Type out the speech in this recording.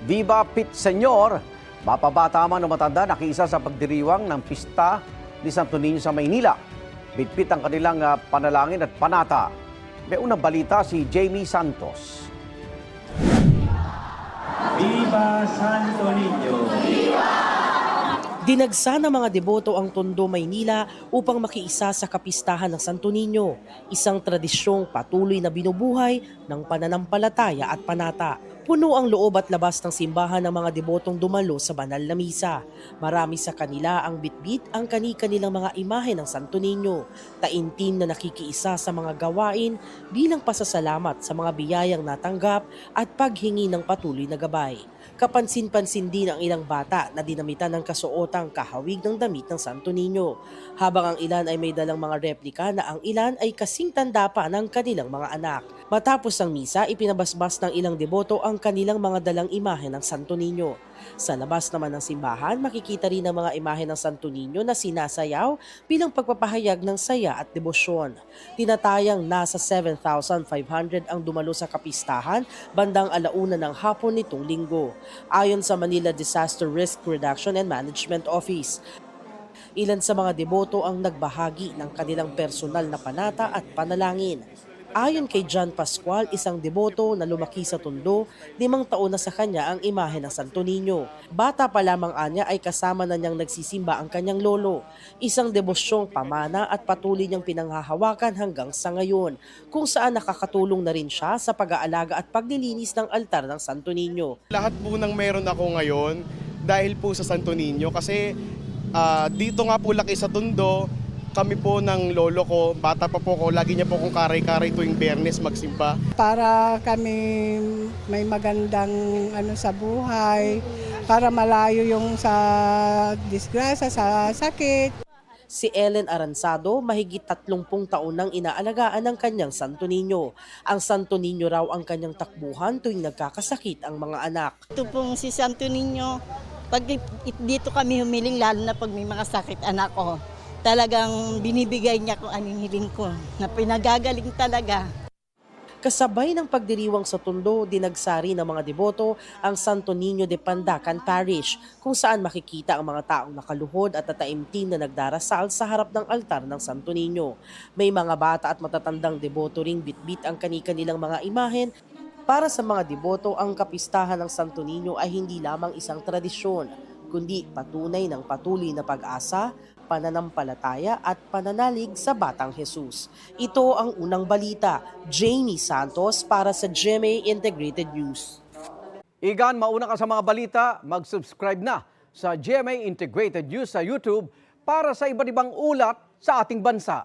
Viva Pit Senyor, mapabata man o matanda nakiisa sa pagdiriwang ng pista ni Santo Niño sa Maynila. Bitbit ang kanilang panalangin at panata. May unang balita si Jamie Santos. Viva Santo Niño! Dinagsa ng mga deboto ang Tondo, Maynila upang makiisa sa kapistahan ng Santo Niño, isang tradisyong patuloy na binubuhay ng pananampalataya at panata. Puno ang loob at labas ng simbahan ng mga debotong dumalo sa banal na misa. Marami sa kanila ang bitbit ang kani-kanilang mga imahe ng Santo Niño, taimtim na nakikiisa sa mga gawain bilang pasasalamat sa mga biyayang natanggap at paghingi ng patuloy na gabay. Kapansin-pansin din ang ilang bata na dinamitan ng kasuotang kahawig ng damit ng Santo Niño, habang ang ilan ay may dalang mga replika na ang ilan ay kasing tanda pa ng kanilang mga anak. Matapos ang misa, ipinabasbas ng ilang deboto ang kanilang mga dalang imahe ng Santo Niño. Sa labas naman ng simbahan, makikita rin ang mga imahe ng Santo Niño na sinasayaw bilang pagpapahayag ng saya at debosyon. Tinatayang nasa 7,500 ang dumalo sa kapistahan bandang 1:00 ng hapon nitong linggo. Ayon sa Manila Disaster Risk Reduction and Management Office, ilan sa mga deboto ang nagbahagi ng kanilang personal na panata at panalangin. Ayon kay John Pascual, isang deboto na lumaki sa Tondo, 5 taon na sa kanya ang imahe ng Santo Niño. Bata pa lamang anya ay kasama na niyang nagsisimba ang kanyang lolo. Isang debosyong pamana at patuloy niyang pinanghahawakan hanggang sa ngayon, kung saan nakakatulong na rin siya sa pag-aalaga at paglilinis ng altar ng Santo Niño. Lahat po ng meron ako ngayon dahil po sa Santo Niño kasi dito nga po laki sa Tondo. Kami po ng lolo ko, bata pa po ko, lagi niya po kong karay-karay tuwing Biyernes magsimba. Para kami may magandang sa buhay, para malayo yung sa disgrasya, sa sakit. Si Ellen Aransado, mahigit 30 taon nang inaalagaan ng kanyang Santo Niño. Ang Santo Niño raw ang kanyang takbuhan tuwing nagkakasakit ang mga anak. Ito pong si Santo Niño, pag dito kami humiling, lalo na pag may mga sakit anak ko, talagang binibigay niya kung anong hiling ko, na pinagagaling talaga. Kasabay ng pagdiriwang sa Tondo, dinagsari ng mga deboto ang Santo Niño de Pandacan Parish, kung saan makikita ang mga taong nakaluhod at tataimtim na nagdarasal sa harap ng altar ng Santo Niño. May mga bata at matatandang deboto ring bitbit ang kani-kanilang mga imahen. Para sa mga deboto, ang kapistahan ng Santo Niño ay hindi lamang isang tradisyon, kundi patunay ng patuloy na pag-asa, pananampalataya at pananalig sa Batang Jesus. Ito ang unang balita. Jamie Santos para sa GMA Integrated News. Igan, mauna ka sa mga balita, mag-subscribe na sa GMA Integrated News sa YouTube para sa iba't ibang ulat sa ating bansa.